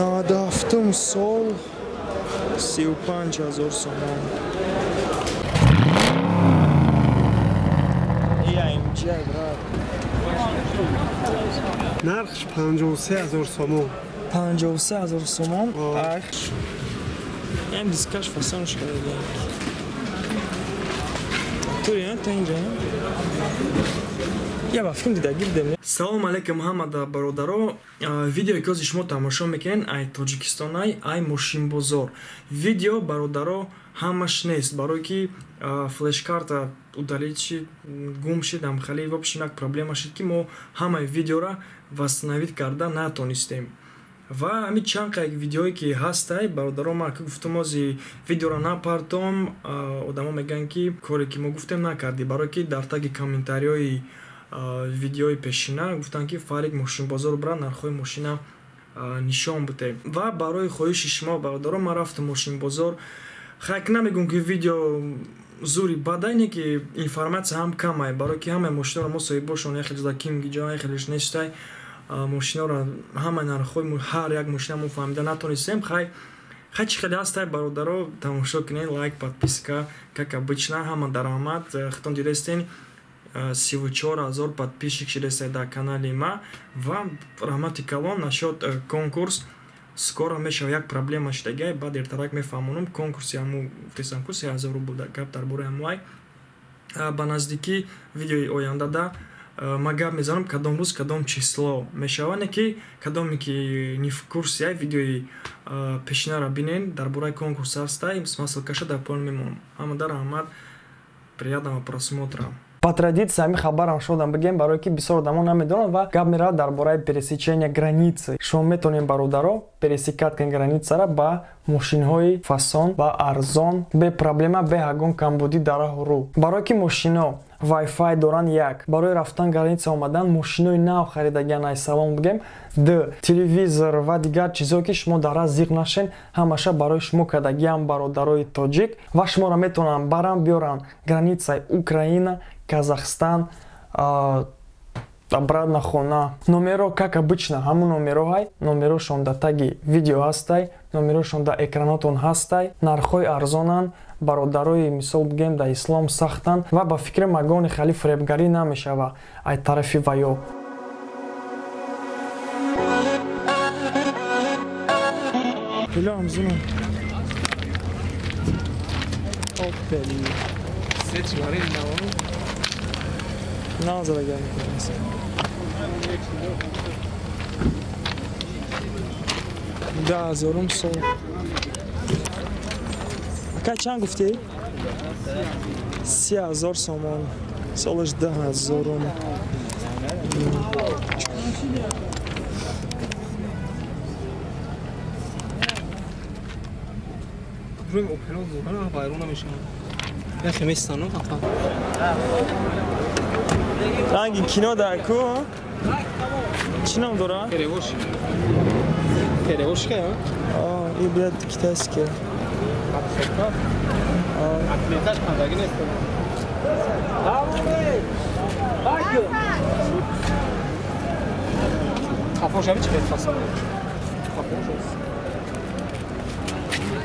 97 сол 35000 сомон. нархш 53000 сомон. 53000 сомон. Ям дискаш фасонш карда. Турия тенҷа. Я ба филм дида гирдем. Салом алейкум ҳамада бародаро. Видеои ки шумо тамошо мекунед ай Тоҷикистонай, ай мошинбозор. Видео бародаро ҳамаш нест, барои ки флеш-карта удалид шид, гум шид, амхали в общем як проблема шид ки мо ҳамаи видеора восстановид карда натонистем. Ва ҳамин чанд қайк видеое ки ҳастай бародаро ма ки гуфтам ози видеора напартом, одамо мегӯянд ки коре ки мо гуфтем накардӣ, барои ки дар таги комментариҳои видеои пешина гуфтанд ки Фарид мошинбозор бира нархҳои мошина нишон буде. Ва барои хоҳиши шумо бародаро ма рафтам мошинбозор. Хайк намегӯям ки видео зури бадай не ки информация ҳам камай, барои ки ҳамаи мошинора мо соҳибошон яхеле зуда ким гиҷа яхелеш нестай мошинора ҳамаи нархҳои ҳар як мошина мо фаҳмида натонистем. Хай чӣ хеле ҳастай бародаро тамошо кунед, лайк, подписка, как обычно, ҳама даромад. Хитон дидестен 34000 подписчик шидестай дар канали ма ва раҳмати калон нашод конкурс скоро мешава. Як проблема шидагай баъд эртарак мефаҳмонам конкурси ҳаму гуфтесам ку 3000 буда гап дар бораи ҳамуай ба наздики видеои ояндада ма гап мезанам кадом рӯз кадом число мешава, не ки кадоме ки не в курсе ай видеои пешинара бинен дар бораи конкурс ҳастай смаслкаша дар поён мемонам. Ҳамада раҳмат, приятного просмотра. По традиции ҳамин хабарам шодам бигем, барои ки бисёр одамо намедонанд ва гап меравад дар бораи пересечения границы. Шумо метавонед бародаро пересекат кунед границара ба мошинҳои фасон ва арзон бе проблема, бе ягон камбудӣ дар раҳу рӯ. Барои ки мошино Wi-Fi доранд як, барои рафтан граница омадан мошинои нав харидаган ай салон бигем, телевизор ва дигар чизое ки шумо дар аз зиқ нашен, ҳамаша барои шумо кардагиам бародарои тоҷик ва шуморо метавонанд барам биёранд границаи Украина, Казахстан, обратно хона. Номеро как обычно ҳамун номероҳай, номерошон дар таги видео ҳастай, номерошон дар экранотон ҳастай, нархҳои арзонанд, бародарои мисол бигем дар ислом сахтанд ва ба фикри магони хали фиребгарӣ намешава ай тарафи ваё. Пилам зунам. Опели. Сечварин навон. Назараган мекунас. Да, зорум сол. Ака чанд гуфтӣ? 3000 сомон. Солаш 10000. روی اپرا زوران غیرون نمیشن. یا خمیستانو فقط. رنگی کینو در کو؟ چی نام داره؟ کرهوش. کرهوش که؟ این بیاد کتاس که. اکلیتاش پندگی نیست. خفاش همی چی باید خواستم؟ خفاش هست.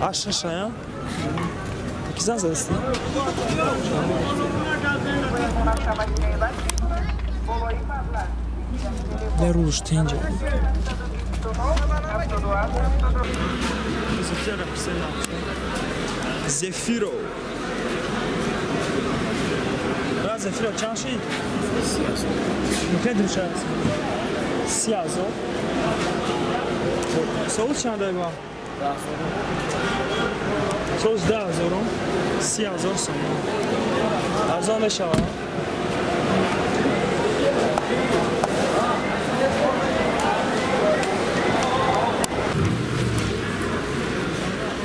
Aşağı ya. Güzel zaten. Ne ruj tence. Zefiro. Ra Zefiro çan şey? Ne düşer? Siyazo. Soğuk çan da var. Soğuz 10000, 3000 сомон. Арзон мешава.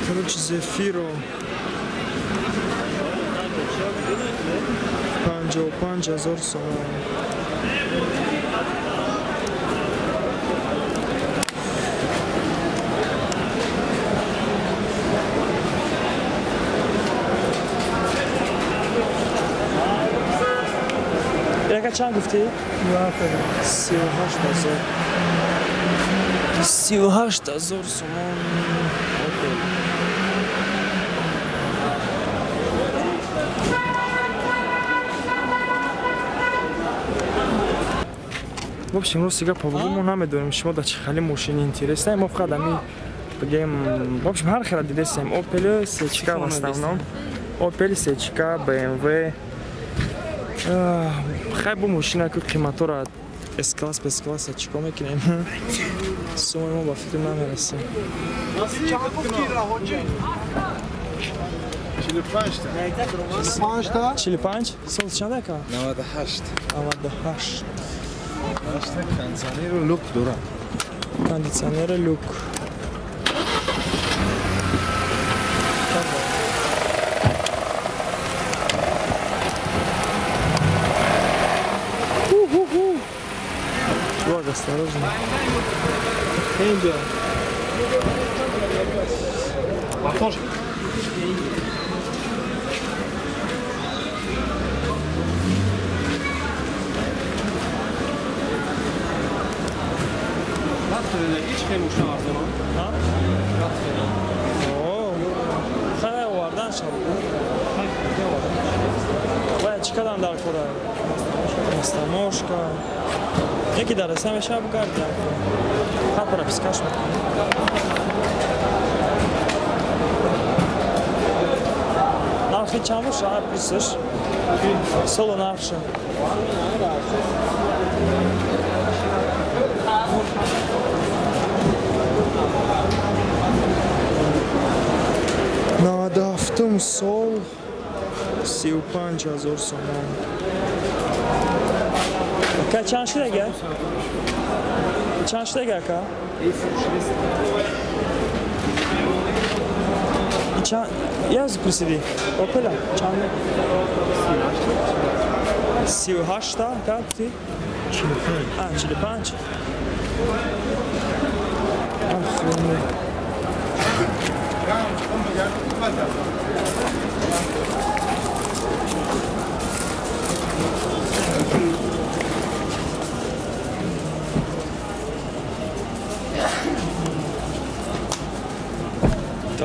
Короче, Zefiro 5000 сомон. Яка чанд гуфтӣ? 38000. 38,000 сомон. В общем, мы сега по-другому намедоним, шумо да чӣ хеле мошини интересная. Мы фақат ами бигем, в общем, ҳар хела дидесем. Opel сечка в основном. Opel сечка, BMW. Хай бу мошина ку қиматора S-класс, B-класс чико мекунем. Сумаи мо ба фикр намерасем. 45? Сол чанд ака? 98. 98. Кондиционер люк дура. Кондиционер люк. Чувак, осторожно. Энджел. Похож. هیچ خیلی مشکل آرزونا. خیلی واردن شد. باید چی کدام در کوره؟ مستموشکا. یکی در اسم شب گردیم. خب برای پیسکش میکنم. نرخی چند باشه؟ پلیسش. سولو نرخشه. Надавтум сол 35,000 сомон. Ка чанд шудага? Чанд шудага ака? Чанд? Яз присиди. Опела чанд? 38 та как ти? 45. 45. Африн.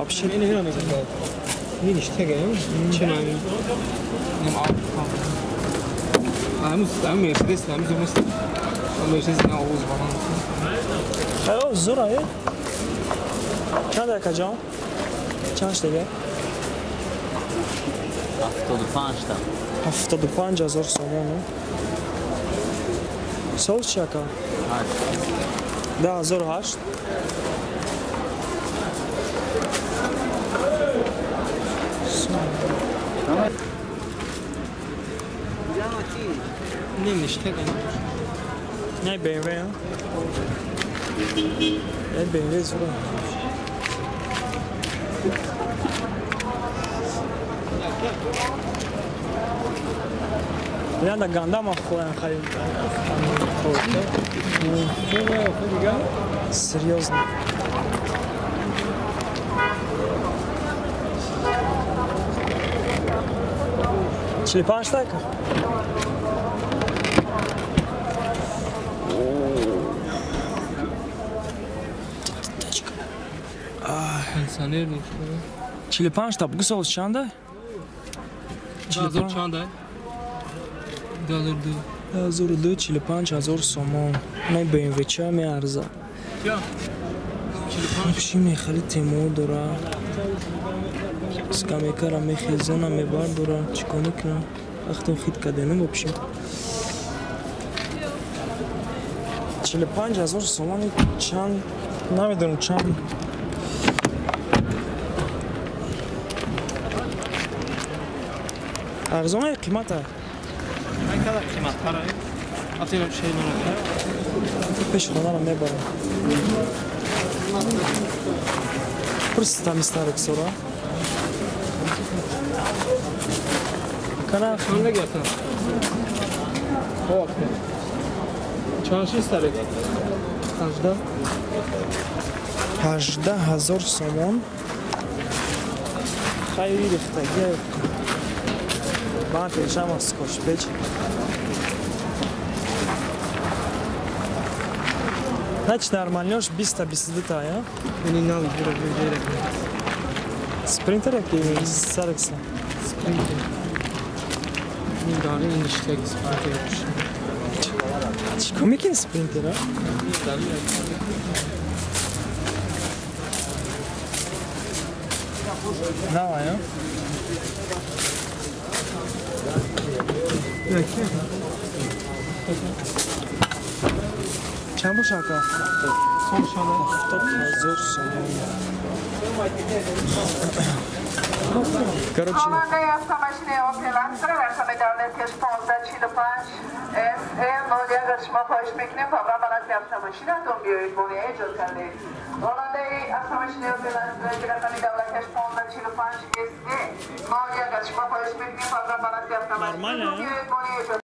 Вообще این هیرا میگه. اینش تگه. چه معنی؟ نم آب. هم مرسدس هم زمست. مرسدس نه آوز بانم. آه زورایه. چند دکه جام؟ چندش دیگه؟ 75 تا. 75,000 сомон. Соус чака? 1008. نمیشه تگه. نه BMW ها؟ نه BMW زوره. بیان دا گنده ما خواهیم خیلی سریوزنی چلی پانچ تاکه؟ انسانه نیست. 45 تا بگو سالش چنده؟ 1000 چنده؟ 1002 45,000 сомон. Не BMW ча меарза. یا 45 چی میخری تیمور داره. скамейкара мехезона мебардора чико мекунам вақтон хит карденам вообще 45,000 сомони чанд намедонам чанд арзона е қимата айкада қимат ҳара атинам шей нона пешхонара мебарам пурси тамистарик сора кана ханга гята хо чанши старик 18,000 сомон хайри рехтаги банк решама скошпеч Значит, нормальнёш 200-22, я? یعنی ناوی جوره Спринтер який Сарекса? Спринтер. این داره این اشتیاق سپارتر باشه. Чико мекин спринтер, а? Давай, а? Чам бошака? Son şana. 70,000 сомон. Короче, Командой автомашины Opel Astra раками давлеткеш 1545 SE 01 شما خواهش میکنیم پروگرام برای автомашинатон بیایید بونی ایجاد کردید. راننده автомашины Opel Astra رقمی دولتش 1545 SE 01 شما خواهش میکنیم پروگرام برای автомашинатон بیایید بونی ایجاد